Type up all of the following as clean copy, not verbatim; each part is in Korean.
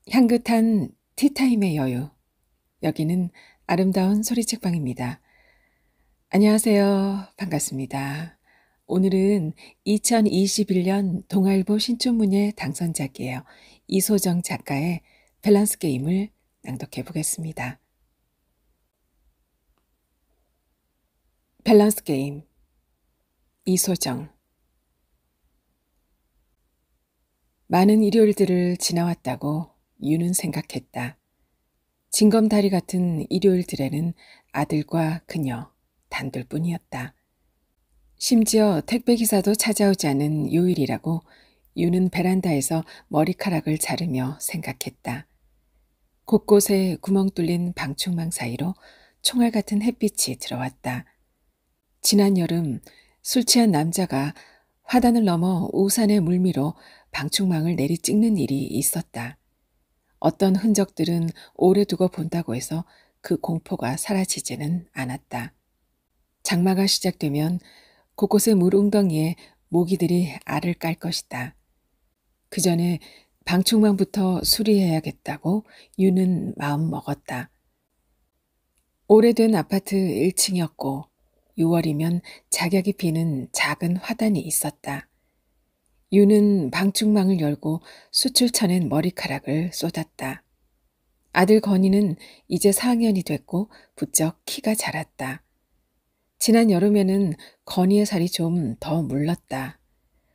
향긋한 티타임의 여유. 여기는 아름다운 소리책방입니다. 안녕하세요. 반갑습니다. 오늘은 2021년 동아일보 신춘문예 당선작이에요. 이소정 작가의 밸런스 게임을 낭독해 보겠습니다. 밸런스 게임. 이소정. 많은 일요일들을 지나왔다고 유는 생각했다. 징검다리 같은 일요일들에는 아들과 그녀 단둘뿐이었다. 심지어 택배기사도 찾아오지 않은 요일이라고 유는 베란다에서 머리카락을 자르며 생각했다. 곳곳에 구멍 뚫린 방충망 사이로 총알 같은 햇빛이 들어왔다. 지난 여름 술 취한 남자가 화단을 넘어 우산의 물미로 방충망을 내리 찍는 일이 있었다. 어떤 흔적들은 오래 두고 본다고 해서 그 공포가 사라지지는 않았다. 장마가 시작되면 곳곳의 물웅덩이에 모기들이 알을 깔 것이다. 그 전에 방충망부터 수리해야겠다고 유는 마음 먹었다. 오래된 아파트 1층이었고 6월이면 작약이 피는 작은 화단이 있었다. 유는 방충망을 열고 수출 쳐낸 머리카락을 쏟았다. 아들 건이는 이제 4학년이 됐고 부쩍 키가 자랐다. 지난 여름에는 건이의 살이 좀 더 물렀다.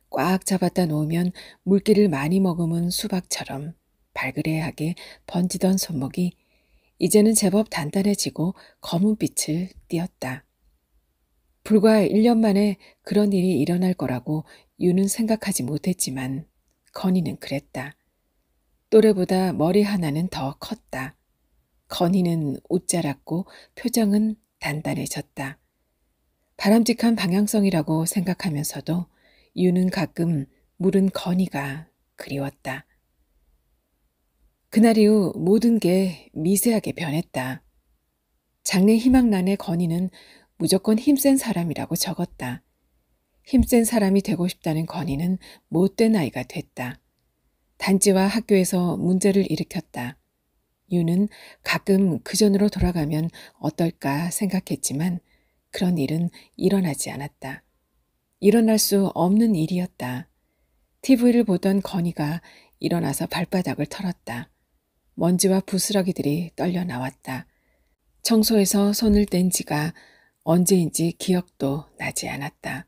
꽉 잡았다 놓으면 물기를 많이 머금은 수박처럼 발그레하게 번지던 손목이 이제는 제법 단단해지고 검은빛을 띠었다. 불과 1년 만에 그런 일이 일어날 거라고 유는 생각하지 못했지만 건이는 그랬다. 또래보다 머리 하나는 더 컸다. 건이는 웃자랐고 표정은 단단해졌다. 바람직한 방향성이라고 생각하면서도 유는 가끔 물은 건이가 그리웠다. 그날 이후 모든 게 미세하게 변했다. 장래 희망란에 건이는 무조건 힘센 사람이라고 적었다. 힘센 사람이 되고 싶다는 건이는 못된 아이가 됐다. 단지와 학교에서 문제를 일으켰다. 유는 가끔 그전으로 돌아가면 어떨까 생각했지만 그런 일은 일어나지 않았다. 일어날 수 없는 일이었다. TV를 보던 건이가 일어나서 발바닥을 털었다. 먼지와 부스러기들이 떨려 나왔다. 청소해서 손을 뗀 지가 언제인지 기억도 나지 않았다.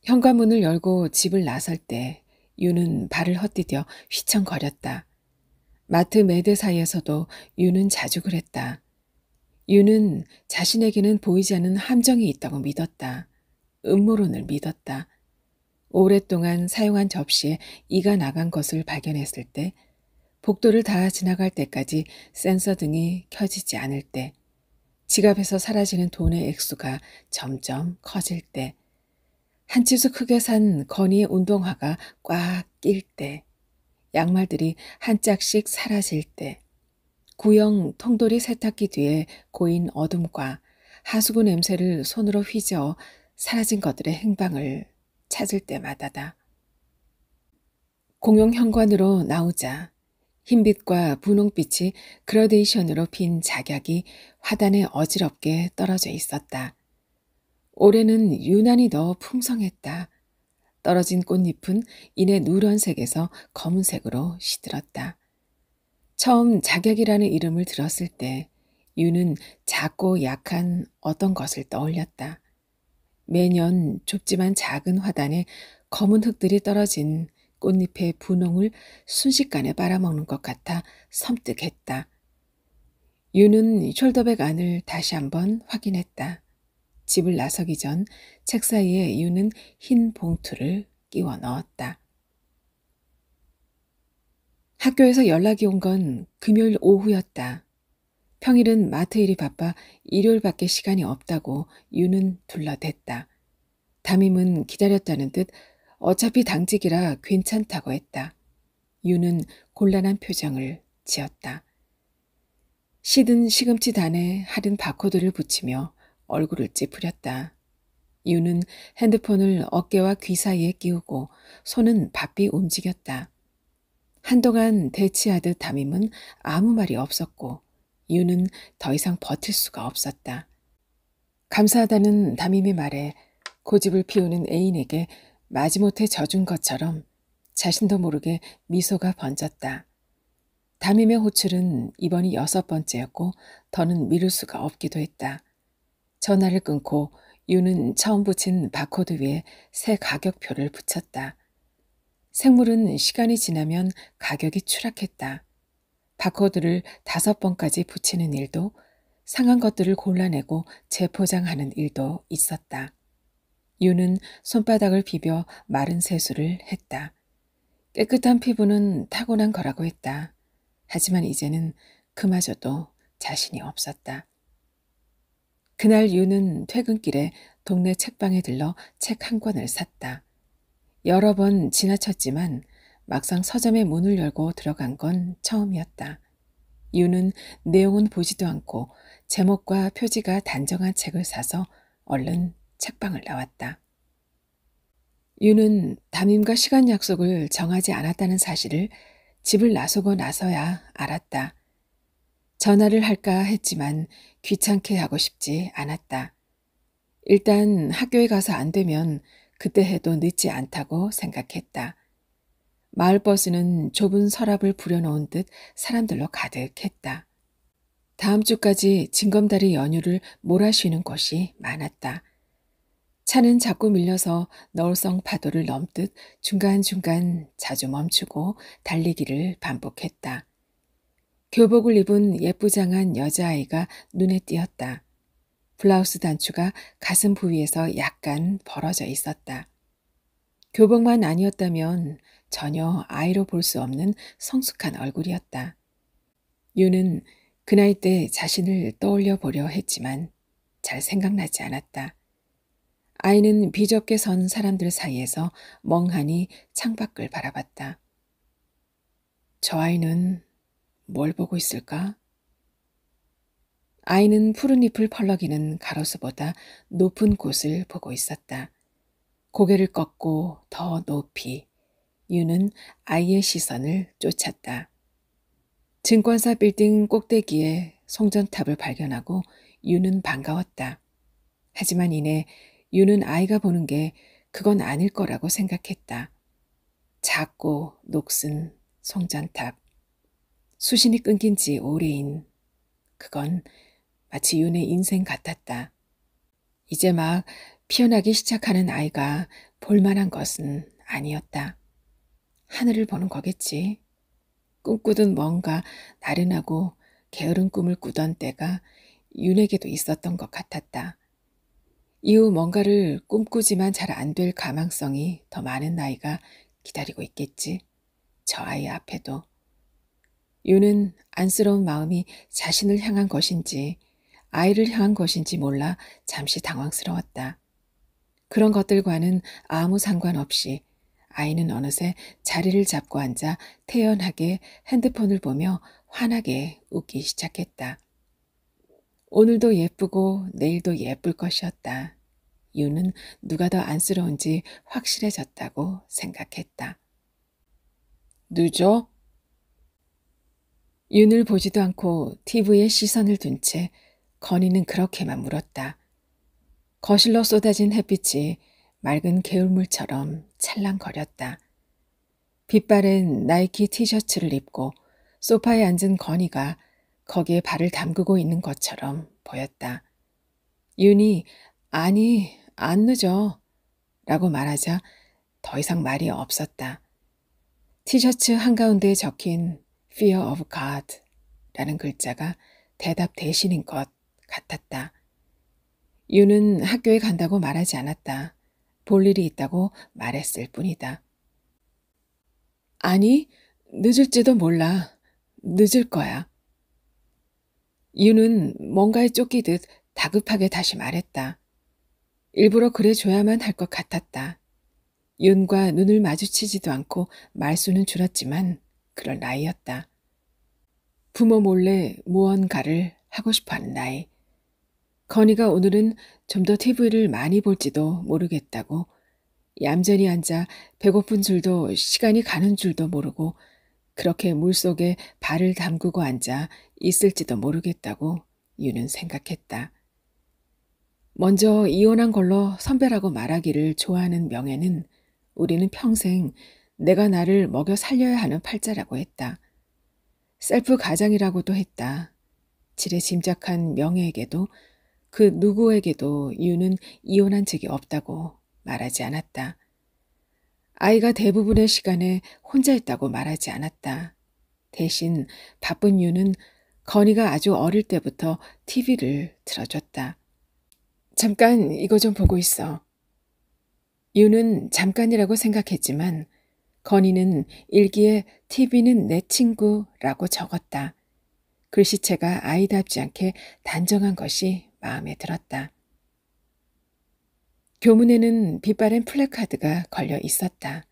현관문을 열고 집을 나설 때 유는 발을 헛디뎌 휘청거렸다. 마트 매대 사이에서도 유는 자주 그랬다. 유는 자신에게는 보이지 않는 함정이 있다고 믿었다. 음모론을 믿었다. 오랫동안 사용한 접시에 이가 나간 것을 발견했을 때, 복도를 다 지나갈 때까지 센서 등이 켜지지 않을 때, 지갑에서 사라지는 돈의 액수가 점점 커질 때, 한 치수 크게 산 건이의 운동화가 꽉 낄 때, 양말들이 한 짝씩 사라질 때, 구형 통돌이 세탁기 뒤에 고인 어둠과 하수구 냄새를 손으로 휘저어 사라진 것들의 행방을 찾을 때마다다. 공용 현관으로 나오자 흰빛과 분홍빛이 그라데이션으로 핀 작약이 화단에 어지럽게 떨어져 있었다. 올해는 유난히 더 풍성했다. 떨어진 꽃잎은 이내 누런색에서 검은색으로 시들었다. 처음 작약이라는 이름을 들었을 때 유는 작고 약한 어떤 것을 떠올렸다. 매년 좁지만 작은 화단에 검은 흙들이 떨어진 꽃잎의 분홍을 순식간에 빨아먹는 것 같아 섬뜩했다. 유는 숄더백 안을 다시 한번 확인했다. 집을 나서기 전 책 사이에 유는 흰 봉투를 끼워 넣었다. 학교에서 연락이 온 건 금요일 오후였다. 평일은 마트 일이 바빠 일요일밖에 시간이 없다고 유는 둘러댔다. 담임은 기다렸다는 듯 어차피 당직이라 괜찮다고 했다. 유는 곤란한 표정을 지었다. 시든 시금치 단에 하든 바코드를 붙이며 얼굴을 찌푸렸다. 유는 핸드폰을 어깨와 귀 사이에 끼우고 손은 바삐 움직였다. 한동안 대치하듯 담임은 아무 말이 없었고 윤은 더 이상 버틸 수가 없었다. 감사하다는 담임의 말에 고집을 피우는 애인에게 마지못해 져준 것처럼 자신도 모르게 미소가 번졌다. 담임의 호출은 이번이 6번째였고 더는 미룰 수가 없기도 했다. 전화를 끊고 윤은 처음 붙인 바코드 위에 새 가격표를 붙였다. 생물은 시간이 지나면 가격이 추락했다. 바코드를 5번까지 붙이는 일도 상한 것들을 골라내고 재포장하는 일도 있었다. 윤은 손바닥을 비벼 마른 세수를 했다. 깨끗한 피부는 타고난 거라고 했다. 하지만 이제는 그마저도 자신이 없었다. 그날 윤은 퇴근길에 동네 책방에 들러 책 한 권을 샀다. 여러 번 지나쳤지만 막상 서점의 문을 열고 들어간 건 처음이었다. 윤은 내용은 보지도 않고 제목과 표지가 단정한 책을 사서 얼른 책방을 나왔다. 윤은 담임과 시간 약속을 정하지 않았다는 사실을 집을 나서고 나서야 알았다. 전화를 할까 했지만 귀찮게 하고 싶지 않았다. 일단 학교에 가서 안 되면 그때 해도 늦지 않다고 생각했다. 마을버스는 좁은 서랍을 부려놓은 듯 사람들로 가득했다. 다음 주까지 징검다리 연휴를 몰아쉬는 곳이 많았다. 차는 자꾸 밀려서 너울성 파도를 넘듯 중간중간 자주 멈추고 달리기를 반복했다. 교복을 입은 예쁘장한 여자아이가 눈에 띄었다. 블라우스 단추가 가슴 부위에서 약간 벌어져 있었다. 교복만 아니었다면 전혀 아이로 볼 수 없는 성숙한 얼굴이었다. 윤은 그 나이 때 자신을 떠올려 보려 했지만 잘 생각나지 않았다. 아이는 비좁게 선 사람들 사이에서 멍하니 창밖을 바라봤다. 저 아이는 뭘 보고 있을까? 아이는 푸른 잎을 펄럭이는 가로수보다 높은 곳을 보고 있었다. 고개를 꺾고 더 높이 윤은 아이의 시선을 쫓았다. 증권사 빌딩 꼭대기에 송전탑을 발견하고 윤은 반가웠다. 하지만 이내 윤은 아이가 보는 게 그건 아닐 거라고 생각했다. 작고 녹슨 송전탑. 수신이 끊긴 지 오래인 그건 마치 윤의 인생 같았다. 이제 막 피어나기 시작하는 아이가 볼만한 것은 아니었다. 하늘을 보는 거겠지. 꿈꾸던 뭔가 나른하고 게으른 꿈을 꾸던 때가 윤에게도 있었던 것 같았다. 이후 뭔가를 꿈꾸지만 잘 안 될 가망성이 더 많은 나이가 기다리고 있겠지. 저 아이 앞에도. 윤은 안쓰러운 마음이 자신을 향한 것인지 아이를 향한 것인지 몰라 잠시 당황스러웠다. 그런 것들과는 아무 상관없이 아이는 어느새 자리를 잡고 앉아 태연하게 핸드폰을 보며 환하게 웃기 시작했다. 오늘도 예쁘고 내일도 예쁠 것이었다. 윤은 누가 더 안쓰러운지 확실해졌다고 생각했다. 늦어? 윤을 보지도 않고 TV에 시선을 둔 채 건이는 그렇게만 물었다. 거실로 쏟아진 햇빛이 맑은 개울물처럼 찰랑거렸다. 빛바랜 나이키 티셔츠를 입고 소파에 앉은 건이가 거기에 발을 담그고 있는 것처럼 보였다. 윤이 아니 안 늦어 라고 말하자 더 이상 말이 없었다. 티셔츠 한가운데에 적힌 Fear of God 라는 글자가 대답 대신인 것 같았다. 윤은 학교에 간다고 말하지 않았다. 볼 일이 있다고 말했을 뿐이다. 아니, 늦을지도 몰라. 늦을 거야. 윤은 뭔가에 쫓기듯 다급하게 다시 말했다. 일부러 그래줘야만 할 것 같았다. 윤과 눈을 마주치지도 않고 말수는 줄었지만 그럴 나이였다. 부모 몰래 무언가를 하고 싶어하는 나이. 건이가 오늘은 좀 더 TV를 많이 볼지도 모르겠다고 얌전히 앉아 배고픈 줄도 시간이 가는 줄도 모르고 그렇게 물속에 발을 담그고 앉아 있을지도 모르겠다고 유는 생각했다. 먼저 이혼한 걸로 선배라고 말하기를 좋아하는 명예는 우리는 평생 내가 나를 먹여 살려야 하는 팔자라고 했다. 셀프 가장이라고도 했다. 지레 짐작한 명예에게도 그 누구에게도 유는 이혼한 적이 없다고 말하지 않았다. 아이가 대부분의 시간에 혼자 있다고 말하지 않았다. 대신 바쁜 유는 건이가 아주 어릴 때부터 TV를 틀어줬다. 잠깐 이거 좀 보고 있어. 유는 잠깐이라고 생각했지만 건이는 일기에 TV는 내 친구라고 적었다. 글씨체가 아이답지 않게 단정한 것이 마음에 들었다. 교문에는 빛바랜 플래카드가 걸려 있었다.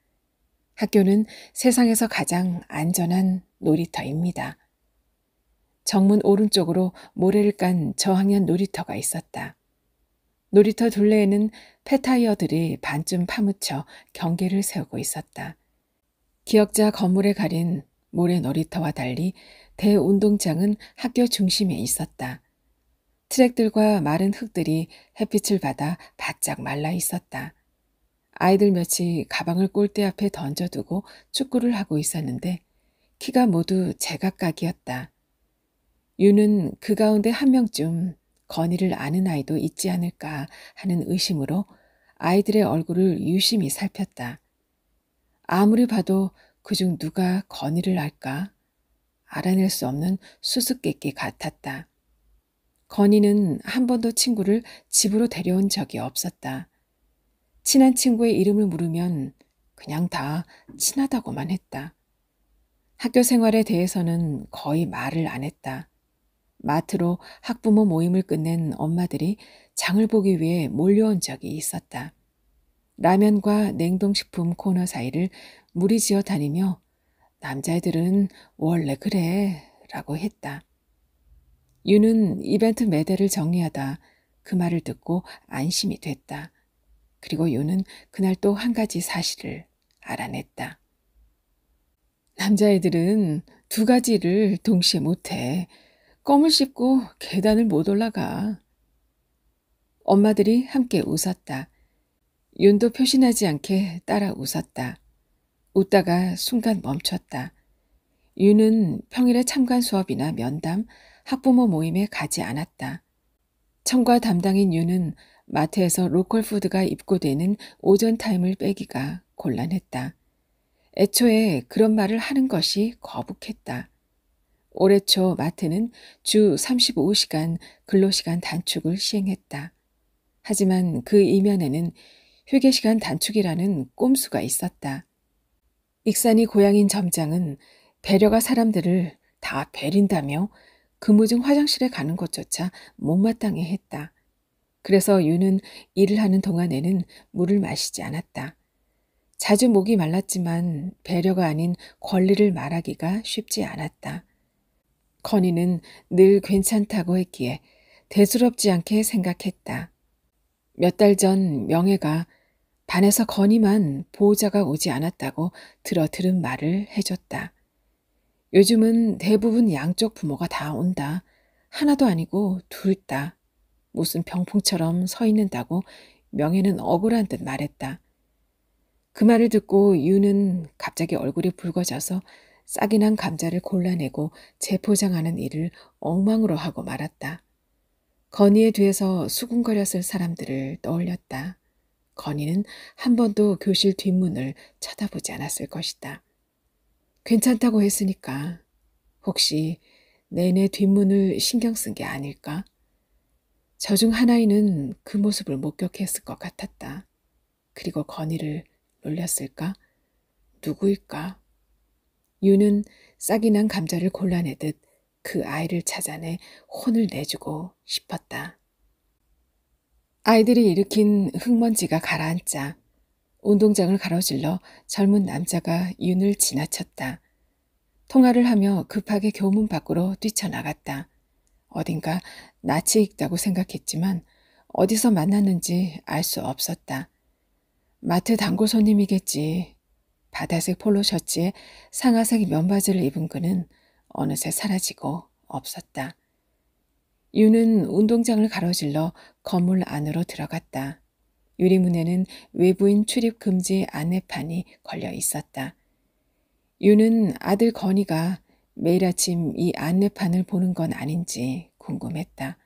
학교는 세상에서 가장 안전한 놀이터입니다. 정문 오른쪽으로 모래를 깐 저학년 놀이터가 있었다. 놀이터 둘레에는 폐타이어들이 반쯤 파묻혀 경계를 세우고 있었다. 기역자 건물에 가린 모래 놀이터와 달리 대운동장은 학교 중심에 있었다. 트랙들과 마른 흙들이 햇빛을 받아 바짝 말라 있었다. 아이들 몇이 가방을 꼴대 앞에 던져두고 축구를 하고 있었는데 키가 모두 제각각이었다. 유는 그 가운데 한 명쯤 건이를 아는 아이도 있지 않을까 하는 의심으로 아이들의 얼굴을 유심히 살폈다. 아무리 봐도 그중 누가 건이를 알까? 알아낼 수 없는 수수께끼 같았다. 건이는 한 번도 친구를 집으로 데려온 적이 없었다. 친한 친구의 이름을 물으면 그냥 다 친하다고만 했다. 학교 생활에 대해서는 거의 말을 안 했다. 마트로 학부모 모임을 끝낸 엄마들이 장을 보기 위해 몰려온 적이 있었다. 라면과 냉동식품 코너 사이를 무리지어 다니며 남자애들은 원래 그래 라고 했다. 유는 이벤트 매대를 정리하다 그 말을 듣고 안심이 됐다. 그리고 유는 그날 또 한 가지 사실을 알아냈다. 남자애들은 두 가지를 동시에 못해. 껌을 씹고 계단을 못 올라가. 엄마들이 함께 웃었다. 윤도 표신하지 않게 따라 웃었다. 웃다가 순간 멈췄다. 윤은 평일에 참관 수업이나 면담, 학부모 모임에 가지 않았다. 청과 담당인 윤은 마트에서 로컬 푸드가 입고되는 오전 타임을 빼기가 곤란했다. 애초에 그런 말을 하는 것이 거북했다. 올해 초 마트는 주 35시간 근로시간 단축을 시행했다. 하지만 그 이면에는 휴게시간 단축이라는 꼼수가 있었다. 익산이 고향인 점장은 배려가 사람들을 다 베린다며 근무 중 화장실에 가는 것조차 못마땅해 했다. 그래서 유는 일을 하는 동안에는 물을 마시지 않았다. 자주 목이 말랐지만 배려가 아닌 권리를 말하기가 쉽지 않았다. 건이는 늘 괜찮다고 했기에 대수롭지 않게 생각했다. 몇 달 전 명예가 반에서 건이만 보호자가 오지 않았다고 들은 말을 해줬다. 요즘은 대부분 양쪽 부모가 다 온다. 하나도 아니고 둘 다. 무슨 병풍처럼 서 있는다고 명예는 억울한 듯 말했다. 그 말을 듣고 유는 갑자기 얼굴이 붉어져서 싹이 난 감자를 골라내고 재포장하는 일을 엉망으로 하고 말았다. 건이의 뒤에서 수군거렸을 사람들을 떠올렸다. 건이는 한 번도 교실 뒷문을 쳐다보지 않았을 것이다. 괜찮다고 했으니까 혹시 내내 뒷문을 신경 쓴 게 아닐까? 저중 하나이는 그 모습을 목격했을 것 같았다. 그리고 건이를 놀렸을까? 누구일까? 유는 싹이 난 감자를 골라내듯 그 아이를 찾아내 혼을 내주고 싶었다. 아이들이 일으킨 흙먼지가 가라앉자 운동장을 가로질러 젊은 남자가 윤을 지나쳤다. 통화를 하며 급하게 교문 밖으로 뛰쳐나갔다. 어딘가 낯이 익다고 생각했지만 어디서 만났는지 알 수 없었다. 마트 단골 손님이겠지. 바다색 폴로 셔츠에 상아색 면바지를 입은 그는 어느새 사라지고 없었다. 유는 운동장을 가로질러 건물 안으로 들어갔다. 유리문에는 외부인 출입 금지 안내판이 걸려 있었다. 유는 아들 건이가 매일 아침 이 안내판을 보는 건 아닌지 궁금했다.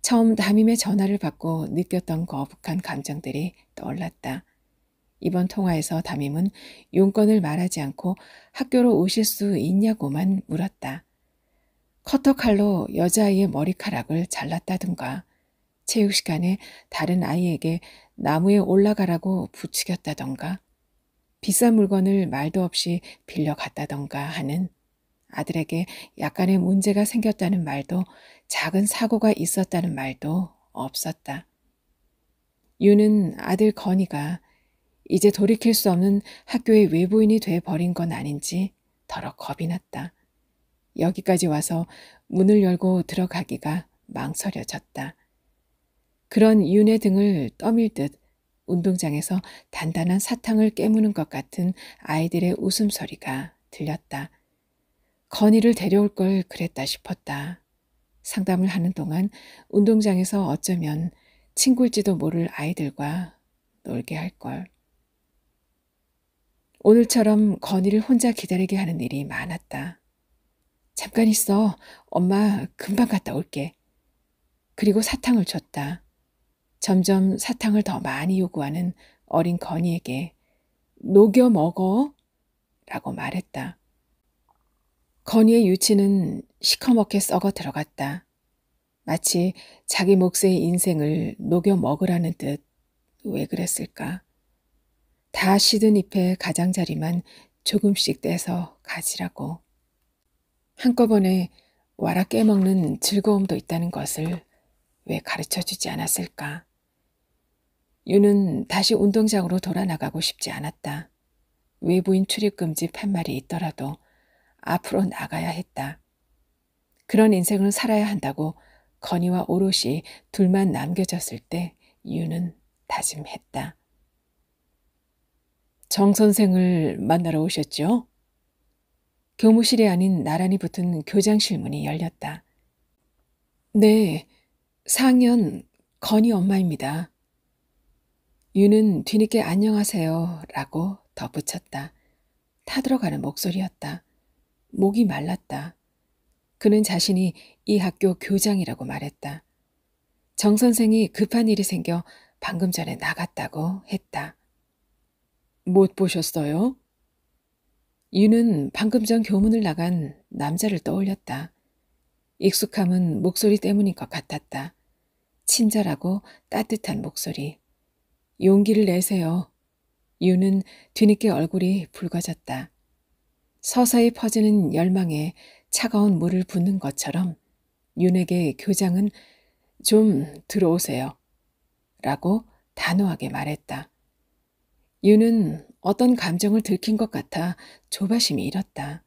처음 담임의 전화를 받고 느꼈던 거북한 감정들이 떠올랐다. 이번 통화에서 담임은 용건을 말하지 않고 학교로 오실 수 있냐고만 물었다. 커터칼로 여자아이의 머리카락을 잘랐다든가 체육 시간에 다른 아이에게 나무에 올라가라고 부추겼다던가 비싼 물건을 말도 없이 빌려갔다던가 하는 아들에게 약간의 문제가 생겼다는 말도 작은 사고가 있었다는 말도 없었다. 유는 아들 건이가 이제 돌이킬 수 없는 학교의 외부인이 돼버린 건 아닌지 더러 겁이 났다. 여기까지 와서 문을 열고 들어가기가 망설여졌다. 그런 윤의 등을 떠밀듯 운동장에서 단단한 사탕을 깨무는 것 같은 아이들의 웃음소리가 들렸다. 건이를 데려올 걸 그랬다 싶었다. 상담을 하는 동안 운동장에서 어쩌면 친구일지도 모를 아이들과 놀게 할 걸. 오늘처럼 건이를 혼자 기다리게 하는 일이 많았다. 잠깐 있어. 엄마 금방 갔다 올게. 그리고 사탕을 줬다. 점점 사탕을 더 많이 요구하는 어린 건이에게 녹여 먹어 라고 말했다. 건이의 유치는 시커멓게 썩어 들어갔다. 마치 자기 몫의 인생을 녹여 먹으라는 듯 왜 그랬을까? 다 시든 잎의 가장자리만 조금씩 떼서 가지라고. 한꺼번에 와라 깨먹는 즐거움도 있다는 것을 왜 가르쳐주지 않았을까? 유는 다시 운동장으로 돌아나가고 싶지 않았다. 외부인 출입금지 팻말이 있더라도 앞으로 나가야 했다. 그런 인생을 살아야 한다고 건이와 오롯이 둘만 남겨졌을 때 유는 다짐했다. 정 선생을 만나러 오셨죠? 교무실이 아닌 나란히 붙은 교장실 문이 열렸다. 네, 4학년 건이 엄마입니다. 유는 뒤늦게 안녕하세요 라고 덧붙였다. 타들어가는 목소리였다. 목이 말랐다. 그는 자신이 이 학교 교장이라고 말했다. 정 선생이 급한 일이 생겨 방금 전에 나갔다고 했다. 못 보셨어요? 유는 방금 전 교문을 나간 남자를 떠올렸다. 익숙함은 목소리 때문인 것 같았다. 친절하고 따뜻한 목소리. 용기를 내세요. 유는 뒤늦게 얼굴이 붉어졌다. 서서히 퍼지는 열망에 차가운 물을 붓는 것처럼 윤에게 교장은 좀 들어오세요. 라고 단호하게 말했다. 윤은 어떤 감정을 들킨 것 같아 조바심이 일었다.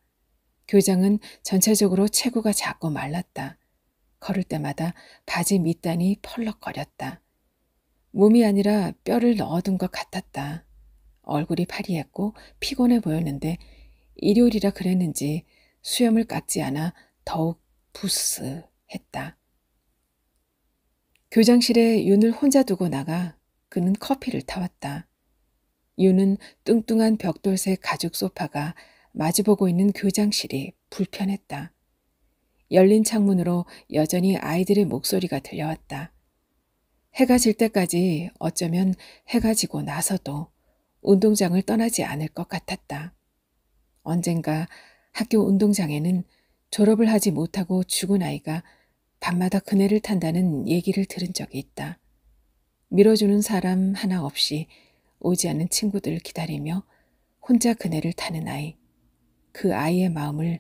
교장은 전체적으로 체구가 작고 말랐다. 걸을 때마다 바지 밑단이 펄럭거렸다. 몸이 아니라 뼈를 넣어둔 것 같았다. 얼굴이 파리했고 피곤해 보였는데 일요일이라 그랬는지 수염을 깎지 않아 더욱 부스했다. 교장실에 윤을 혼자 두고 나가 그는 커피를 타왔다. 윤은 뚱뚱한 벽돌색 가죽 소파가 마주보고 있는 교장실이 불편했다. 열린 창문으로 여전히 아이들의 목소리가 들려왔다. 해가 질 때까지 어쩌면 해가 지고 나서도 운동장을 떠나지 않을 것 같았다. 언젠가 학교 운동장에는 졸업을 하지 못하고 죽은 아이가 밤마다 그네를 탄다는 얘기를 들은 적이 있다. 밀어주는 사람 하나 없이 오지 않는 친구들을 기다리며 혼자 그네를 타는 아이. 그 아이의 마음을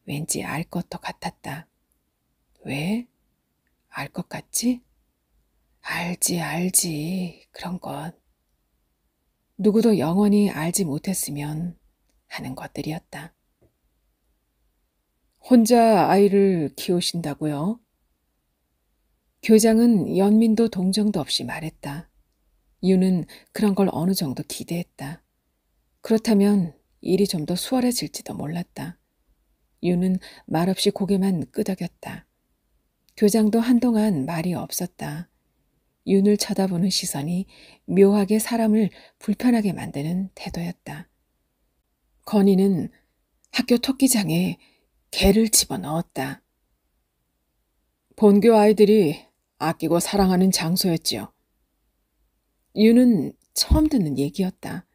왠지 알 것도 같았다. 왜? 알 것 같지? 알지. 그런 것. 누구도 영원히 알지 못했으면 하는 것들이었다. 혼자 아이를 키우신다고요? 교장은 연민도 동정도 없이 말했다. 유는 그런 걸 어느 정도 기대했다. 그렇다면 일이 좀 더 수월해질지도 몰랐다. 유는 말없이 고개만 끄덕였다. 교장도 한동안 말이 없었다. 윤을 쳐다보는 시선이 묘하게 사람을 불편하게 만드는 태도였다. 건이는 학교 토끼장에 개를 집어넣었다. 본교 아이들이 아끼고 사랑하는 장소였지요. 윤은 처음 듣는 얘기였다.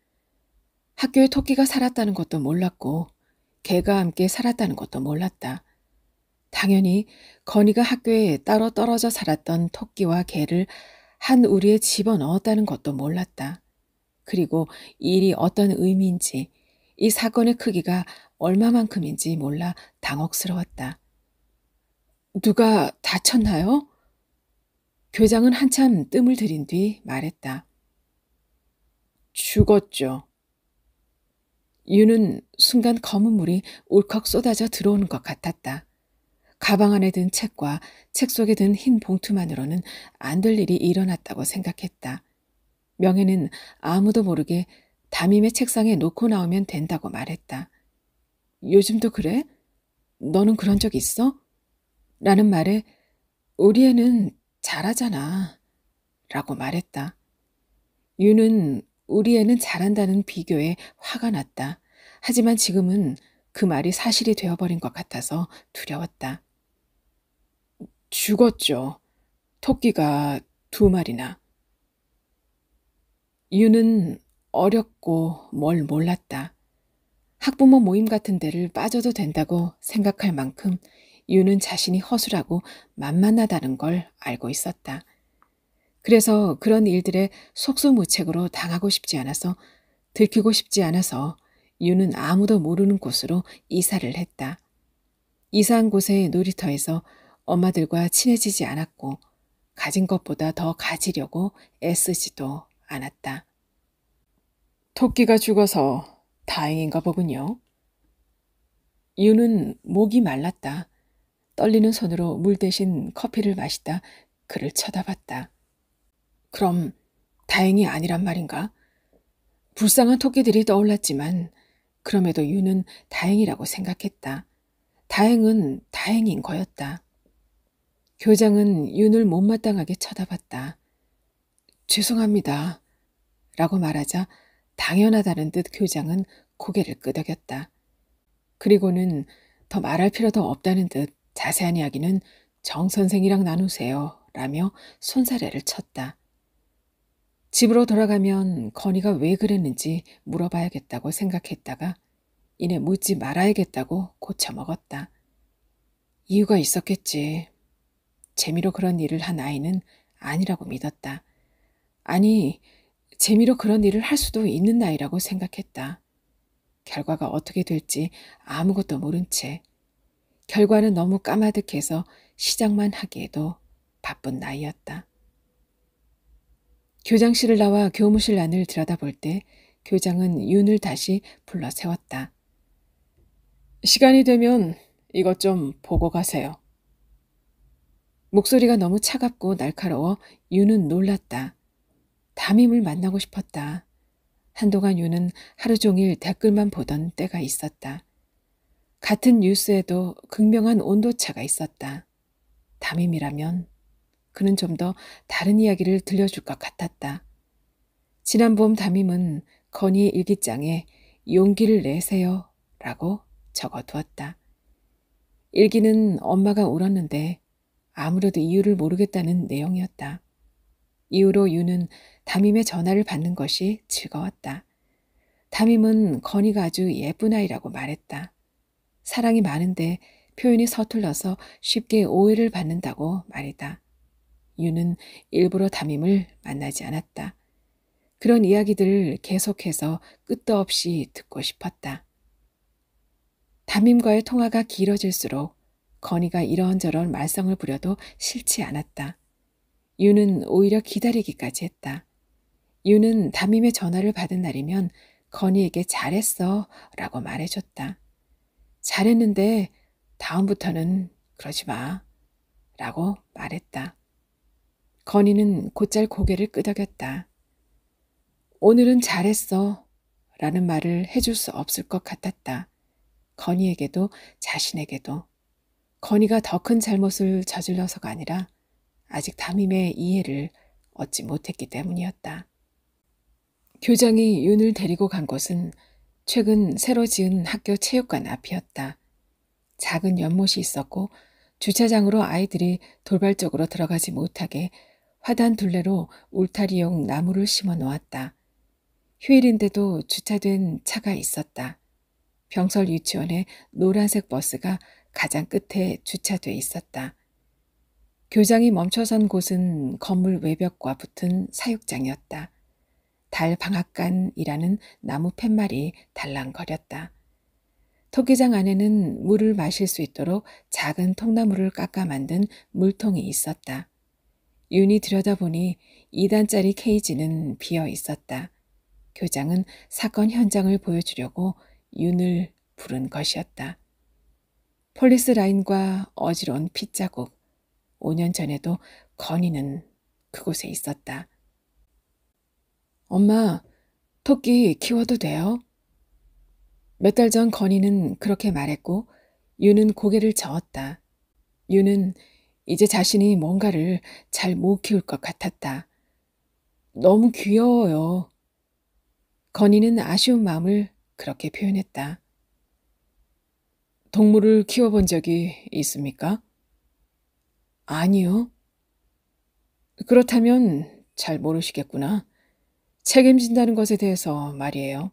학교에 토끼가 살았다는 것도 몰랐고 개가 함께 살았다는 것도 몰랐다. 당연히 건이가 학교에 따로 떨어져 살았던 토끼와 개를 한 우리에 집어넣었다는 것도 몰랐다. 그리고 이 일이 어떤 의미인지, 이 사건의 크기가 얼마만큼인지 몰라 당혹스러웠다. 누가 다쳤나요? 교장은 한참 뜸을 들인 뒤 말했다. 죽었죠. 유는 순간 검은 물이 울컥 쏟아져 들어오는 것 같았다. 가방 안에 든 책과 책 속에 든 흰 봉투만으로는 안 될 일이 일어났다고 생각했다. 명혜는 아무도 모르게 담임의 책상에 놓고 나오면 된다고 말했다. 요즘도 그래? 너는 그런 적 있어? 라는 말에 우리 애는 잘하잖아. 라고 말했다. 유는 우리 애는 잘한다는 비교에 화가 났다. 하지만 지금은 그 말이 사실이 되어버린 것 같아서 두려웠다. 죽었죠. 토끼가 2마리나. 유는 어렸고 뭘 몰랐다. 학부모 모임 같은 데를 빠져도 된다고 생각할 만큼 유는 자신이 허술하고 만만하다는 걸 알고 있었다. 그래서 그런 일들에 속수무책으로 당하고 싶지 않아서, 들키고 싶지 않아서 유는 아무도 모르는 곳으로 이사를 했다. 이사한 곳의 놀이터에서 엄마들과 친해지지 않았고 가진 것보다 더 가지려고 애쓰지도 않았다. 토끼가 죽어서 다행인가 보군요. 유는 목이 말랐다. 떨리는 손으로 물 대신 커피를 마시다 그를 쳐다봤다. 그럼 다행이 아니란 말인가? 불쌍한 토끼들이 떠올랐지만 그럼에도 유는 다행이라고 생각했다. 다행은 다행인 거였다. 교장은 윤을 못마땅하게 쳐다봤다. 죄송합니다. 라고 말하자 당연하다는 듯 교장은 고개를 끄덕였다. 그리고는 더 말할 필요도 없다는 듯 자세한 이야기는 정 선생이랑 나누세요. 라며 손사래를 쳤다. 집으로 돌아가면 건이가 왜 그랬는지 물어봐야겠다고 생각했다가 이내 묻지 말아야겠다고 고쳐먹었다. 이유가 있었겠지. 재미로 그런 일을 한 아이는 아니라고 믿었다. 아니, 재미로 그런 일을 할 수도 있는 나이라고 생각했다. 결과가 어떻게 될지 아무것도 모른 채. 결과는 너무 까마득해서 시작만 하기에도 바쁜 나이였다. 교장실을 나와 교무실 안을 들여다볼 때 교장은 윤을 다시 불러 세웠다. 시간이 되면 이것 좀 보고 가세요. 목소리가 너무 차갑고 날카로워 윤은 놀랐다. 담임을 만나고 싶었다. 한동안 윤은 하루 종일 댓글만 보던 때가 있었다. 같은 뉴스에도 극명한 온도차가 있었다. 담임이라면 그는 좀 더 다른 이야기를 들려줄 것 같았다. 지난 봄 담임은 건희의 일기장에 용기를 내세요 라고 적어두었다. 일기는 엄마가 울었는데 아무래도 이유를 모르겠다는 내용이었다. 이후로 유는 담임의 전화를 받는 것이 즐거웠다. 담임은 건이가 아주 예쁜 아이라고 말했다. 사랑이 많은데 표현이 서툴러서 쉽게 오해를 받는다고 말이다. 유는 일부러 담임을 만나지 않았다. 그런 이야기들을 계속해서 끝도 없이 듣고 싶었다. 담임과의 통화가 길어질수록 건이가 이런저런 말썽을 부려도 싫지 않았다. 유는 오히려 기다리기까지 했다. 유는 담임의 전화를 받은 날이면 건이에게 잘했어 라고 말해줬다. 잘했는데 다음부터는 그러지 마 라고 말했다. 건이는 곧잘 고개를 끄덕였다. 오늘은 잘했어 라는 말을 해줄 수 없을 것 같았다. 건희에게도 자신에게도. 건희가 더 큰 잘못을 저질러서가 아니라 아직 담임의 이해를 얻지 못했기 때문이었다. 교장이 윤을 데리고 간 곳은 최근 새로 지은 학교 체육관 앞이었다. 작은 연못이 있었고 주차장으로 아이들이 돌발적으로 들어가지 못하게 화단 둘레로 울타리용 나무를 심어 놓았다. 휴일인데도 주차된 차가 있었다. 병설 유치원에 노란색 버스가 가장 끝에 주차돼 있었다. 교장이 멈춰선 곳은 건물 외벽과 붙은 사육장이었다. 달 방앗간이라는 나무 팻말이 달랑거렸다. 토끼장 안에는 물을 마실 수 있도록 작은 통나무를 깎아 만든 물통이 있었다. 윤이 들여다보니 2단짜리 케이지는 비어 있었다. 교장은 사건 현장을 보여주려고 윤을 부른 것이었다. 폴리스 라인과 어지러운 핏자국. 5년 전에도 건희는 그곳에 있었다. 엄마, 토끼 키워도 돼요? 몇 달 전 건희는 그렇게 말했고 윤은 고개를 저었다. 윤은 이제 자신이 뭔가를 잘 못 키울 것 같았다. 너무 귀여워요. 건희는 아쉬운 마음을 그렇게 표현했다. 동물을 키워본 적이 있습니까? 아니요. 그렇다면 잘 모르시겠구나. 책임진다는 것에 대해서 말이에요.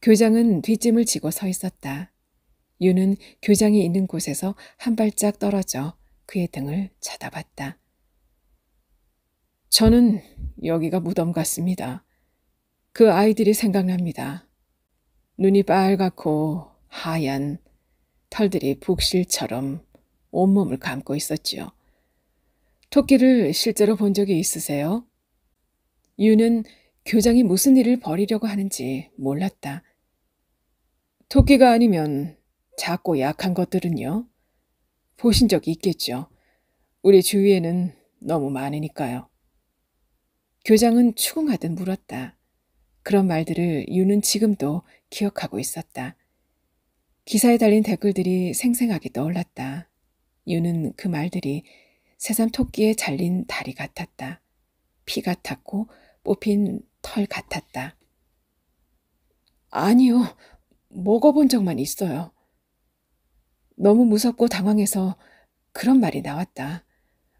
교장은 뒷짐을 지고 서 있었다. 윤은 교장이 있는 곳에서 한 발짝 떨어져 그의 등을 쳐다봤다. 저는 여기가 무덤 같습니다. 그 아이들이 생각납니다. 눈이 빨갛고 하얀 털들이 북실처럼 온몸을 감고 있었지요. 토끼를 실제로 본 적이 있으세요? 윤은 교장이 무슨 일을 벌이려고 하는지 몰랐다. 토끼가 아니면 작고 약한 것들은요? 보신 적이 있겠죠. 우리 주위에는 너무 많으니까요. 교장은 추궁하듯 물었다. 그런 말들을 윤은 지금도 기억하고 있었다. 기사에 달린 댓글들이 생생하게 떠올랐다. 윤은 그 말들이 새삼 토끼에 잘린 다리 같았다. 피 같았고 뽑힌 털 같았다. 아니요, 먹어본 적만 있어요. 너무 무섭고 당황해서 그런 말이 나왔다.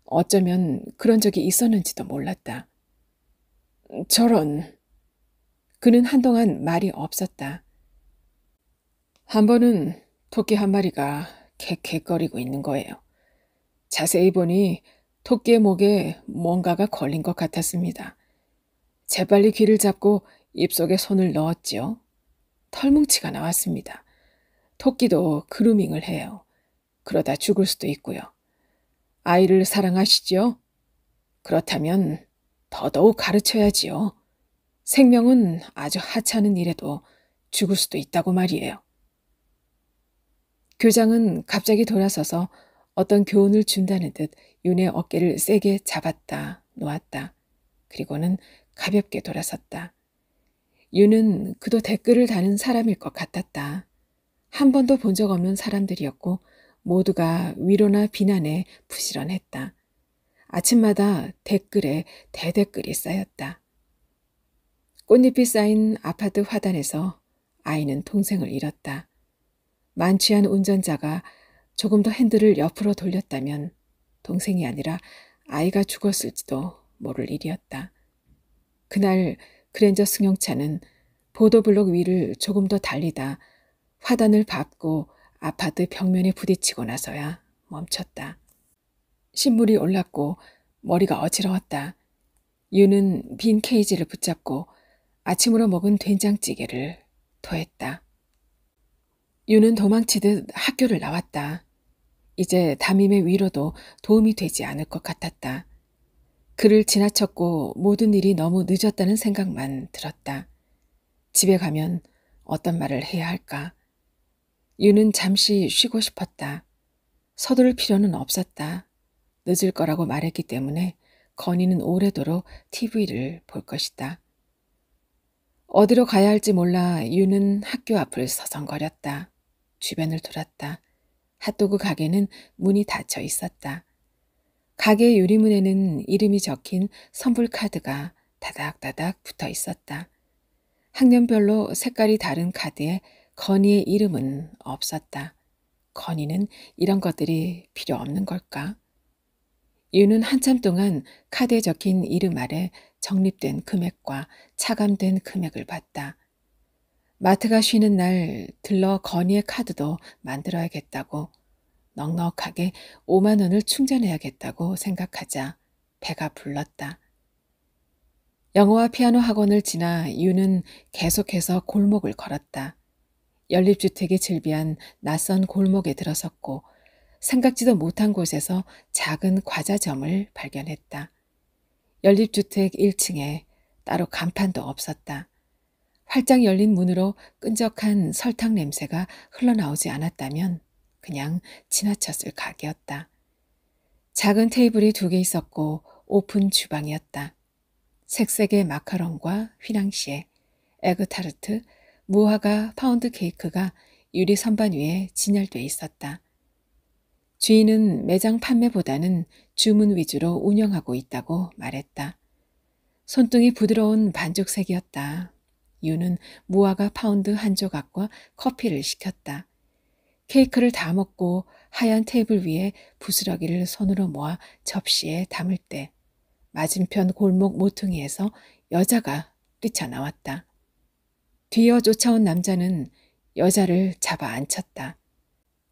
어쩌면 그런 적이 있었는지도 몰랐다. 저런. 그는 한동안 말이 없었다. 한 번은 토끼 한 마리가 캑캑거리고 있는 거예요. 자세히 보니 토끼의 목에 뭔가가 걸린 것 같았습니다. 재빨리 귀를 잡고 입속에 손을 넣었지요. 털뭉치가 나왔습니다. 토끼도 그루밍을 해요. 그러다 죽을 수도 있고요. 아이를 사랑하시지요? 그렇다면 더더욱 가르쳐야지요. 생명은 아주 하찮은 일에도 죽을 수도 있다고 말이에요. 교장은 갑자기 돌아서서 어떤 교훈을 준다는 듯 윤의 어깨를 세게 잡았다 놓았다. 그리고는 가볍게 돌아섰다. 윤은 그도 댓글을 다는 사람일 것 같았다. 한 번도 본 적 없는 사람들이었고 모두가 위로나 비난에 부지런했다. 아침마다 댓글에 대댓글이 쌓였다. 꽃잎이 쌓인 아파트 화단에서 아이는 동생을 잃었다. 만취한 운전자가 조금 더 핸들을 옆으로 돌렸다면 동생이 아니라 아이가 죽었을지도 모를 일이었다. 그날 그랜저 승용차는 보도블록 위를 조금 더 달리다 화단을 밟고 아파트 벽면에 부딪히고 나서야 멈췄다. 신물이 올랐고 머리가 어지러웠다. 윤은 빈 케이지를 붙잡고 아침으로 먹은 된장찌개를 토했다. 윤은 도망치듯 학교를 나왔다. 이제 담임의 위로도 도움이 되지 않을 것 같았다. 그를 지나쳤고 모든 일이 너무 늦었다는 생각만 들었다. 집에 가면 어떤 말을 해야 할까? 윤은 잠시 쉬고 싶었다. 서두를 필요는 없었다. 늦을 거라고 말했기 때문에 건희는 오래도록 TV를 볼 것이다. 어디로 가야 할지 몰라 유는 학교 앞을 서성거렸다. 주변을 돌았다. 핫도그 가게는 문이 닫혀 있었다. 가게 유리문에는 이름이 적힌 선불 카드가 다닥다닥 붙어 있었다. 학년별로 색깔이 다른 카드에 건희의 이름은 없었다. 건희는 이런 것들이 필요 없는 걸까? 유는 한참 동안 카드에 적힌 이름 아래 적립된 금액과 차감된 금액을 봤다. 마트가 쉬는 날 들러 건희의 카드도 만들어야겠다고 넉넉하게 5만 원을 충전해야겠다고 생각하자 배가 불렀다. 영어와 피아노 학원을 지나 유는 계속해서 골목을 걸었다. 연립주택이 즐비한 낯선 골목에 들어섰고 생각지도 못한 곳에서 작은 과자점을 발견했다. 연립주택 1층에 따로 간판도 없었다. 활짝 열린 문으로 끈적한 설탕 냄새가 흘러나오지 않았다면 그냥 지나쳤을 가게였다. 작은 테이블이 2개 있었고 오픈 주방이었다. 색색의 마카롱과 휘낭시에, 에그타르트, 무화과 파운드 케이크가 유리 선반 위에 진열돼 있었다. 주인은 매장 판매보다는 주문 위주로 운영하고 있다고 말했다. 손등이 부드러운 반죽색이었다. 유는 무화과 파운드 한 조각과 커피를 시켰다. 케이크를 다 먹고 하얀 테이블 위에 부스러기를 손으로 모아 접시에 담을 때 맞은편 골목 모퉁이에서 여자가 뛰쳐나왔다. 뒤이어 쫓아온 남자는 여자를 잡아 앉혔다.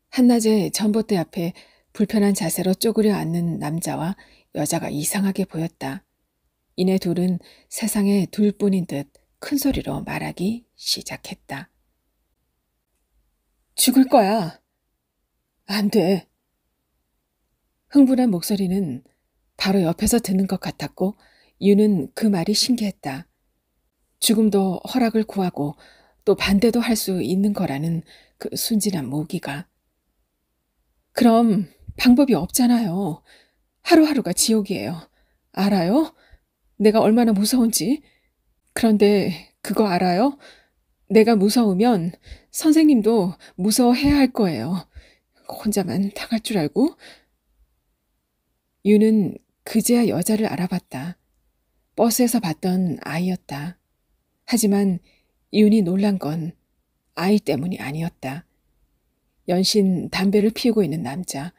한낮에 전봇대 앞에 불편한 자세로 쪼그려 앉는 남자와 여자가 이상하게 보였다. 이내 둘은 세상에 둘뿐인 듯 큰 소리로 말하기 시작했다. 죽을 거야. 안 돼. 흥분한 목소리는 바로 옆에서 듣는 것 같았고 유는 그 말이 신기했다. 죽음도 허락을 구하고 또 반대도 할 수 있는 거라는 그 순진한 모기가. 그럼 방법이 없잖아요. 하루하루가 지옥이에요. 알아요? 내가 얼마나 무서운지. 그런데 그거 알아요? 내가 무서우면 선생님도 무서워해야 할 거예요. 혼자만 당할 줄 알고. 유는 그제야 여자를 알아봤다. 버스에서 봤던 아이였다. 하지만 윤이 놀란 건 아이 때문이 아니었다. 연신 담배를 피우고 있는 남자,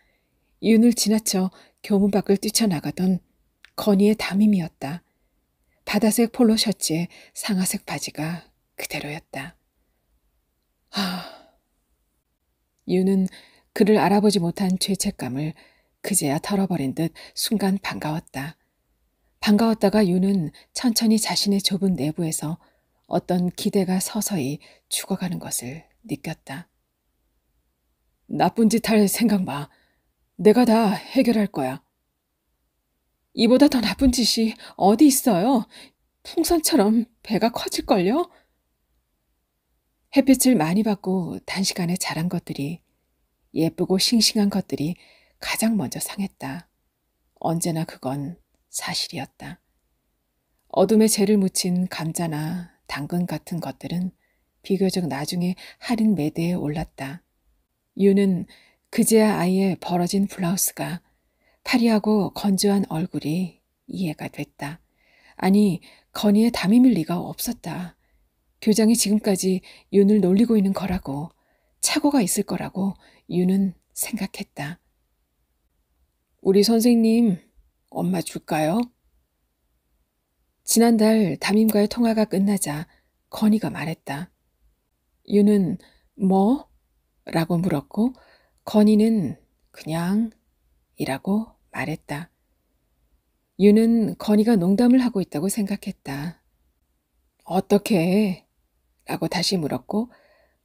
윤을 지나쳐 교문 밖을 뛰쳐나가던 건희의 담임이었다. 바다색 폴로 셔츠에 상아색 바지가 그대로였다. 윤은 그를 알아보지 못한 죄책감을 그제야 털어버린 듯 순간 반가웠다. 반가웠다가 윤은 천천히 자신의 좁은 내부에서 어떤 기대가 서서히 죽어가는 것을 느꼈다. 나쁜 짓 할 생각 마. 내가 다 해결할 거야. 이보다 더 나쁜 짓이 어디 있어요? 풍선처럼 배가 커질걸요? 햇빛을 많이 받고 단시간에 자란 것들이, 예쁘고 싱싱한 것들이 가장 먼저 상했다. 언제나 그건 사실이었다. 어둠에 재를 묻힌 감자나 당근 같은 것들은 비교적 나중에 할인 매대에 올랐다. 유는 그제야 아이의 벌어진 블라우스가, 파리하고 건조한 얼굴이 이해가 됐다. 아니, 건희의 담임일 리가 없었다. 교장이 지금까지 윤을 놀리고 있는 거라고, 착오가 있을 거라고 유는 생각했다. 우리 선생님, 엄마 줄까요? 지난달 담임과의 통화가 끝나자 건희가 말했다. 유는 뭐? 라고 물었고 건희는 그냥 이라고 말했다. 유는 건희가 농담을 하고 있다고 생각했다. 어떻게 해? 라고 다시 물었고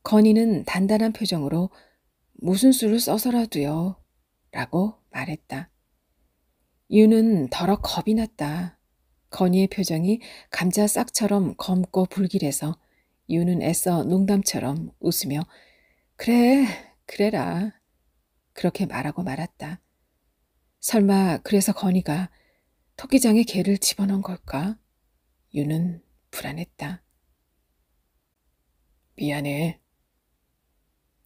건희는 단단한 표정으로 무슨 수를 써서라도요 라고 말했다. 유는 더러 겁이 났다. 건희의 표정이 감자 싹처럼 검고 불길해서 유는 애써 농담처럼 웃으며 그래, 그래라. 그렇게 말하고 말았다. 설마 그래서 건희가 토끼장에 개를 집어넣은 걸까? 유는 불안했다. 미안해.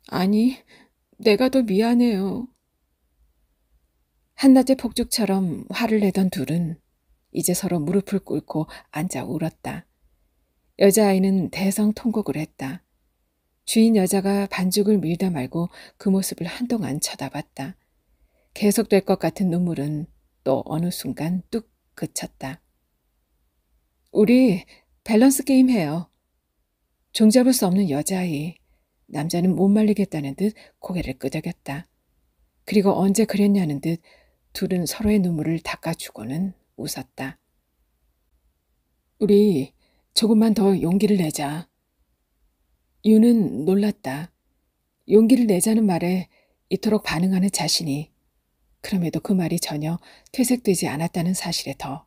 아니, 내가 더 미안해요. 한낮의 폭죽처럼 화를 내던 둘은 이제 서로 무릎을 꿇고 앉아 울었다. 여자아이는 대성통곡을 했다. 주인 여자가 반죽을 밀다 말고 그 모습을 한동안 쳐다봤다. 계속될 것 같은 눈물은 또 어느 순간 뚝 그쳤다. 우리 밸런스 게임 해요. 종잡을 수 없는 여자아이. 남자는 못 말리겠다는 듯 고개를 끄덕였다. 그리고 언제 그랬냐는 듯 둘은 서로의 눈물을 닦아주고는 웃었다. 우리 조금만 더 용기를 내자. 유는 놀랐다. 용기를 내자는 말에 이토록 반응하는 자신이, 그럼에도 그 말이 전혀 퇴색되지 않았다는 사실에 더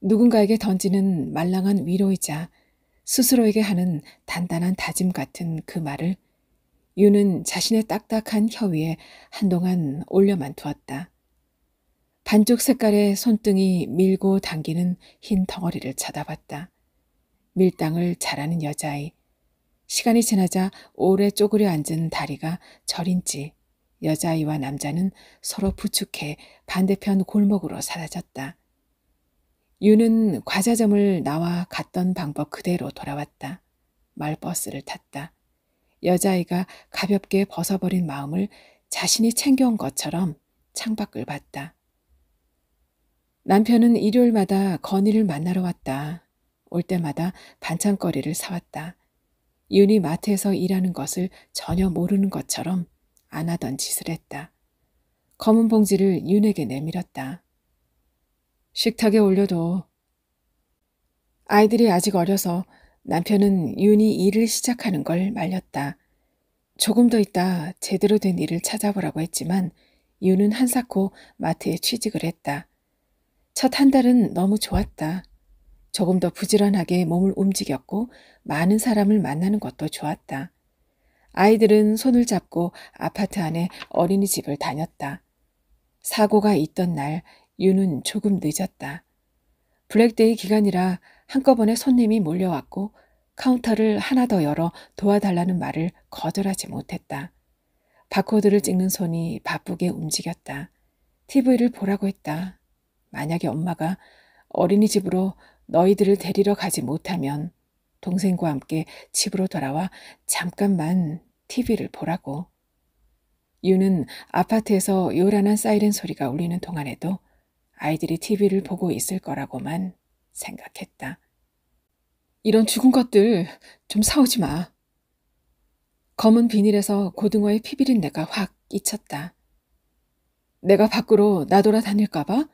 누군가에게 던지는 말랑한 위로이자 스스로에게 하는 단단한 다짐 같은 그 말을 유는 자신의 딱딱한 혀 위에 한동안 올려만 두었다. 반쪽 색깔의 손등이 밀고 당기는 흰 덩어리를 쳐다봤다. 밀당을 잘하는 여자아이. 시간이 지나자 오래 쪼그려 앉은 다리가 저린지 여자아이와 남자는 서로 부축해 반대편 골목으로 사라졌다. 유는 과자점을 나와 갔던 방법 그대로 돌아왔다. 말버스를 탔다. 여자아이가 가볍게 벗어버린 마음을 자신이 챙겨온 것처럼 창밖을 봤다. 남편은 일요일마다 건희를 만나러 왔다. 올 때마다 반찬거리를 사왔다. 윤이 마트에서 일하는 것을 전혀 모르는 것처럼 안 하던 짓을 했다. 검은 봉지를 윤에게 내밀었다. 식탁에 올려둬. 아이들이 아직 어려서 남편은 윤이 일을 시작하는 걸 말렸다. 조금 더 있다 제대로 된 일을 찾아보라고 했지만 윤은 한사코 마트에 취직을 했다. 첫 한 달은 너무 좋았다. 조금 더 부지런하게 몸을 움직였고 많은 사람을 만나는 것도 좋았다. 아이들은 손을 잡고 아파트 안에 어린이집을 다녔다. 사고가 있던 날 윤은 조금 늦었다. 블랙데이 기간이라 한꺼번에 손님이 몰려왔고 카운터를 하나 더 열어 도와달라는 말을 거절하지 못했다. 바코드를 찍는 손이 바쁘게 움직였다. TV를 보라고 했다. 만약에 엄마가 어린이집으로 너희들을 데리러 가지 못하면 동생과 함께 집으로 돌아와 잠깐만 TV를 보라고. 유는 아파트에서 요란한 사이렌 소리가 울리는 동안에도 아이들이 TV를 보고 있을 거라고만 생각했다. 이런 죽은 것들 좀 사오지 마. 검은 비닐에서 고등어의 피비린내가 확 끼쳤다. 내가 밖으로 나돌아 다닐까봐?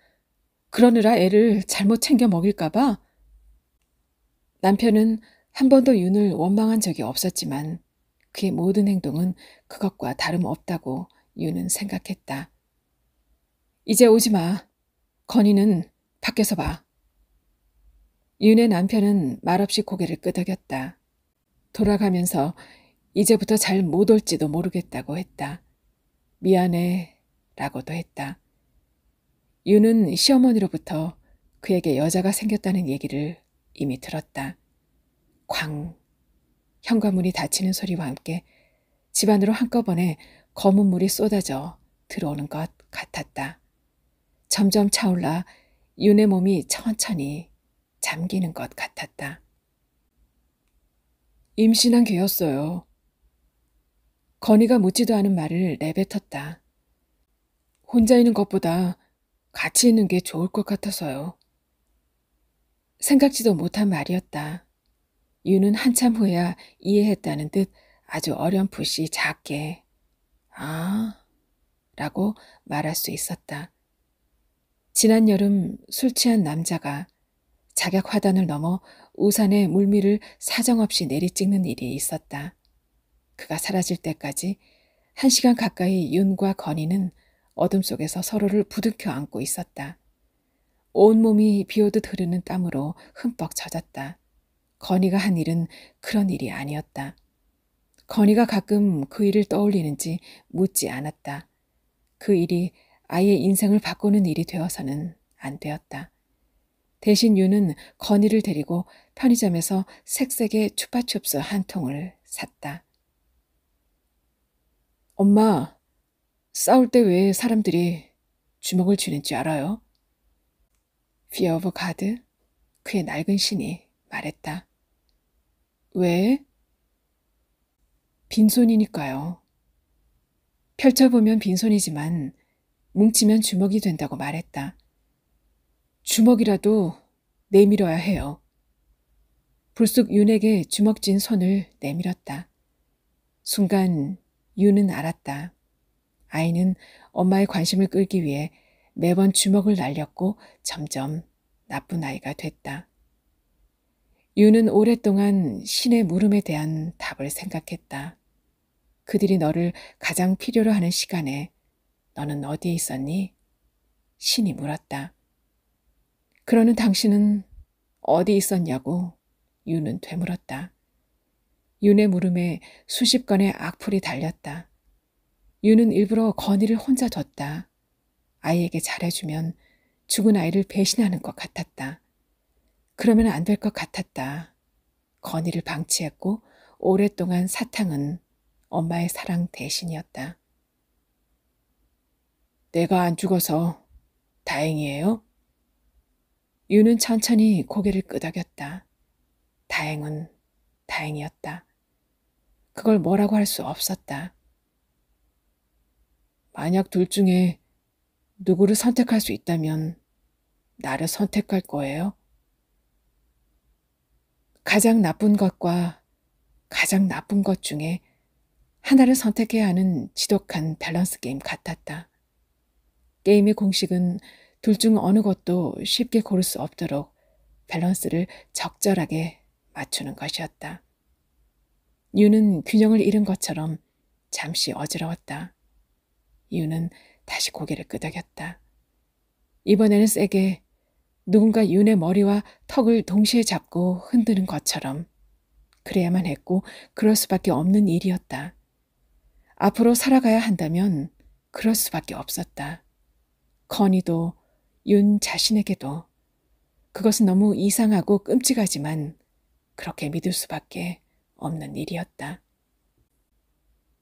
그러느라 애를 잘못 챙겨 먹일까봐? 남편은 한 번도 윤을 원망한 적이 없었지만 그의 모든 행동은 그것과 다름없다고 윤은 생각했다. 이제 오지 마. 건이는 밖에서 봐. 윤의 남편은 말없이 고개를 끄덕였다. 돌아가면서 이제부터 잘 못 올지도 모르겠다고 했다. 미안해 라고도 했다. 윤은 시어머니로부터 그에게 여자가 생겼다는 얘기를 이미 들었다. 쾅! 현관문이 닫히는 소리와 함께 집안으로 한꺼번에 검은 물이 쏟아져 들어오는 것 같았다. 점점 차올라 윤의 몸이 천천히 잠기는 것 같았다. 임신한 개였어요. 건이가 묻지도 않은 말을 내뱉었다. 혼자 있는 것보다 같이 있는 게 좋을 것 같아서요. 생각지도 못한 말이었다. 윤은 한참 후에야 이해했다는 듯 아주 어렴풋이 작게 아 라고 말할 수 있었다. 지난 여름 술 취한 남자가 작약 화단을 넘어 우산에 물미를 사정없이 내리찍는 일이 있었다. 그가 사라질 때까지 1시간 가까이 윤과 건이는 어둠 속에서 서로를 부둥켜 안고 있었다. 온몸이 비오듯 흐르는 땀으로 흠뻑 젖었다. 건이가 한 일은 그런 일이 아니었다. 건이가 가끔 그 일을 떠올리는지 묻지 않았다. 그 일이 아이의 인생을 바꾸는 일이 되어서는 안 되었다. 대신 유는 건이를 데리고 편의점에서 색색의 추파춥스 한 통을 샀다. 엄마, 싸울 때 왜 사람들이 주먹을 쥐는지 알아요? Fear of God, 그의 낡은 신이 말했다. 왜? 빈손이니까요. 펼쳐보면 빈손이지만 뭉치면 주먹이 된다고 말했다. 주먹이라도 내밀어야 해요. 불쑥 윤에게 주먹 쥔 손을 내밀었다. 순간 윤은 알았다. 아이는 엄마의 관심을 끌기 위해 매번 주먹을 날렸고 점점 나쁜 아이가 됐다. 윤은 오랫동안 신의 물음에 대한 답을 생각했다. 그들이 너를 가장 필요로 하는 시간에 너는 어디에 있었니? 신이 물었다. 그러는 당신은 어디 있었냐고 윤은 되물었다. 윤의 물음에 수십 건의 악플이 달렸다. 윤은 일부러 건이를 혼자 뒀다. 아이에게 잘해주면 죽은 아이를 배신하는 것 같았다. 그러면 안 될 것 같았다. 건이를 방치했고 오랫동안 사탕은 엄마의 사랑 대신이었다. 내가 안 죽어서 다행이에요? 윤은 천천히 고개를 끄덕였다. 다행이었다. 그걸 뭐라고 할 수 없었다. 만약 둘 중에 누구를 선택할 수 있다면 나를 선택할 거예요? 가장 나쁜 것과 가장 나쁜 것 중에 하나를 선택해야 하는 지독한 밸런스 게임 같았다. 게임의 공식은 둘 중 어느 것도 쉽게 고를 수 없도록 밸런스를 적절하게 맞추는 것이었다. 유는 균형을 잃은 것처럼 잠시 어지러웠다. 유는 다시 고개를 끄덕였다. 이번에는 세게 누군가 윤의 머리와 턱을 동시에 잡고 흔드는 것처럼 그래야만 했고 그럴 수밖에 없는 일이었다. 앞으로 살아가야 한다면 그럴 수밖에 없었다. 건이도 윤 자신에게도 그것은 너무 이상하고 끔찍하지만 그렇게 믿을 수밖에 없는 일이었다.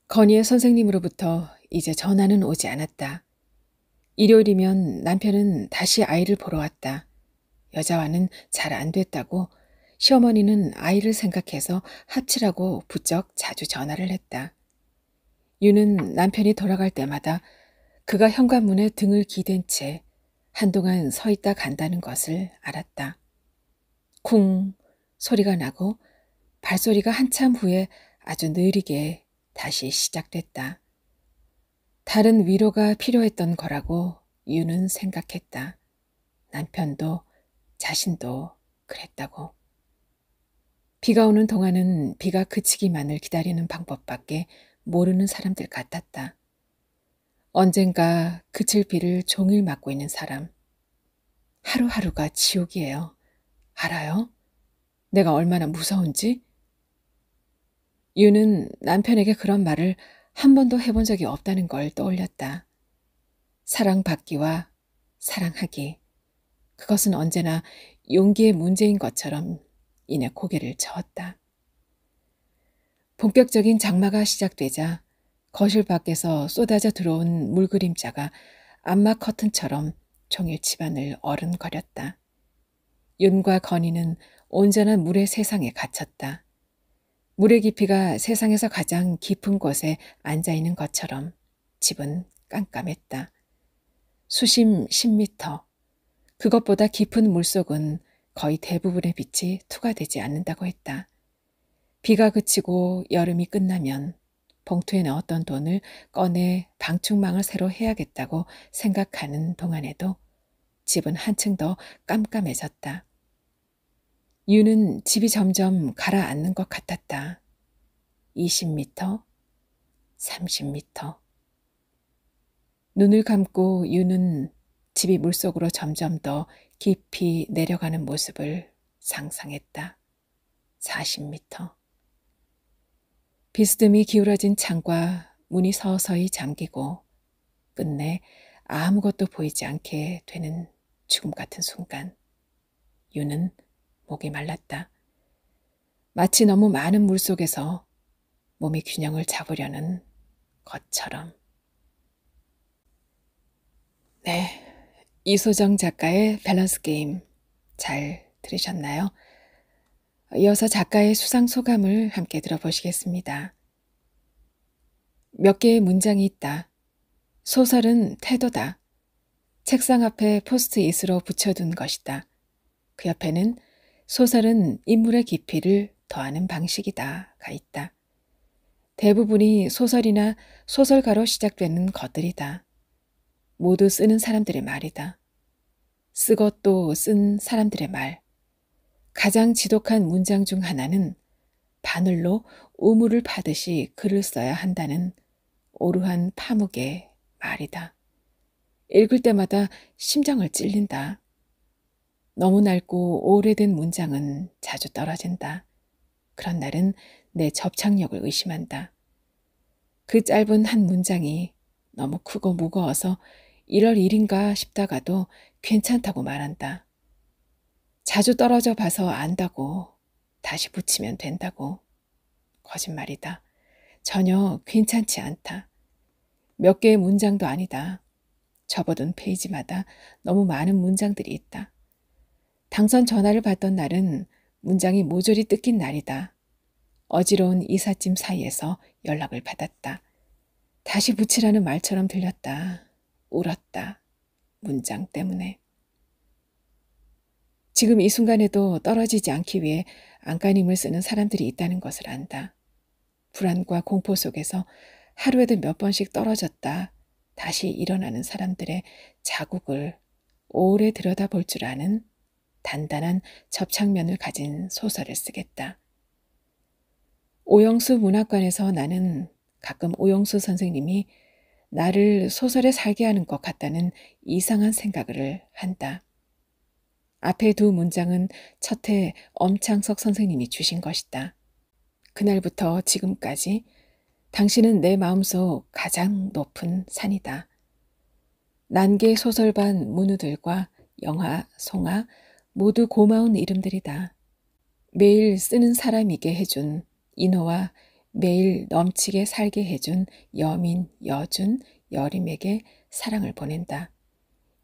건이의 선생님으로부터 이제 전화는 오지 않았다. 일요일이면 남편은 다시 아이를 보러 왔다. 여자와는 잘 안 됐다고 시어머니는 아이를 생각해서 합치라고 부쩍 자주 전화를 했다. 유는 남편이 돌아갈 때마다 그가 현관문에 등을 기댄 채 한동안 서 있다 간다는 것을 알았다. 쿵 소리가 나고 발소리가 한참 후에 아주 느리게 다시 시작됐다. 다른 위로가 필요했던 거라고 유는 생각했다. 남편도 자신도 그랬다고. 비가 오는 동안은 비가 그치기만을 기다리는 방법밖에 모르는 사람들 같았다. 언젠가 그칠 비를 종일 맞고 있는 사람. 하루하루가 지옥이에요. 알아요? 내가 얼마나 무서운지? 유는 남편에게 그런 말을 한 번도 해본 적이 없다는 걸 떠올렸다. 사랑받기와 사랑하기. 그것은 언제나 용기의 문제인 것처럼 이내 고개를 저었다. 본격적인 장마가 시작되자 거실 밖에서 쏟아져 들어온 물그림자가 암막 커튼처럼 종일 집안을 어른거렸다. 윤과 건이는 온전한 물의 세상에 갇혔다. 물의 깊이가 세상에서 가장 깊은 곳에 앉아있는 것처럼 집은 깜깜했다. 수심 10m, 그것보다 깊은 물속은 거의 대부분의 빛이 투과되지 않는다고 했다. 비가 그치고 여름이 끝나면 봉투에 넣었던 돈을 꺼내 방충망을 새로 해야겠다고 생각하는 동안에도 집은 한층 더 깜깜해졌다. 유는 집이 점점 가라앉는 것 같았다. 20m, 30m. 눈을 감고 유는 집이 물속으로 점점 더 깊이 내려가는 모습을 상상했다. 40m. 비스듬히 기울어진 창과 문이 서서히 잠기고 끝내 아무것도 보이지 않게 되는 죽음 같은 순간. 유는 목이 말랐다. 마치 너무 많은 물 속에서 몸이 균형을 잡으려는 것처럼. 네, 이소정 작가의 밸런스 게임 잘 들으셨나요? 이어서 작가의 수상 소감을 함께 들어보시겠습니다. 몇 개의 문장이 있다. 소설은 태도다. 책상 앞에 포스트잇으로 붙여둔 것이다. 그 옆에는 소설은 인물의 깊이를 더하는 방식이다가 있다. 대부분이 소설이나 소설가로 시작되는 것들이다. 모두 쓰는 사람들의 말이다. 쓰고 또 쓴 사람들의 말. 가장 지독한 문장 중 하나는 바늘로 우물을 파듯이 글을 써야 한다는 오르한 파묵의 말이다. 읽을 때마다 심장을 찔린다. 너무 낡고 오래된 문장은 자주 떨어진다. 그런 날은 내 접착력을 의심한다. 그 짧은 한 문장이 너무 크고 무거워서 이럴 일인가 싶다가도 괜찮다고 말한다. 자주 떨어져 봐서 안다고, 다시 붙이면 된다고. 거짓말이다. 전혀 괜찮지 않다. 몇 개의 문장도 아니다. 접어둔 페이지마다 너무 많은 문장들이 있다. 당선 전화를 받던 날은 문장이 모조리 뜯긴 날이다. 어지러운 이삿짐 사이에서 연락을 받았다. 다시 붙이라는 말처럼 들렸다. 울었다. 문장 때문에. 지금 이 순간에도 떨어지지 않기 위해 안간힘을 쓰는 사람들이 있다는 것을 안다. 불안과 공포 속에서 하루에도 몇 번씩 떨어졌다 다시 일어나는 사람들의 자국을 오래 들여다볼 줄 아는 단단한 접착면을 가진 소설을 쓰겠다. 오영수 문학관에서 나는 가끔 오영수 선생님이 나를 소설에 살게 하는 것 같다는 이상한 생각을 한다. 앞에 두 문장은 첫해 엄창석 선생님이 주신 것이다. 그날부터 지금까지 당신은 내 마음속 가장 높은 산이다. 난개 소설반 문우들과 영화, 송아 모두 고마운 이름들이다. 매일 쓰는 사람이게 해준 인호와 매일 넘치게 살게 해준 여민, 여준, 여림에게 사랑을 보낸다.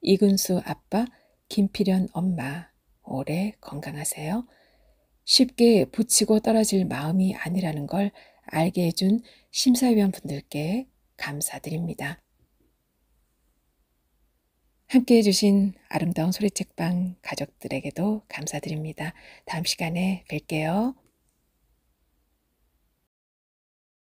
이근수 아빠, 김필연 엄마, 오래 건강하세요. 쉽게 붙이고 떨어질 마음이 아니라는 걸 알게 해준 심사위원 분들께 감사드립니다. 함께 해주신 아름다운 소리책방 가족들에게도 감사드립니다. 다음 시간에 뵐게요.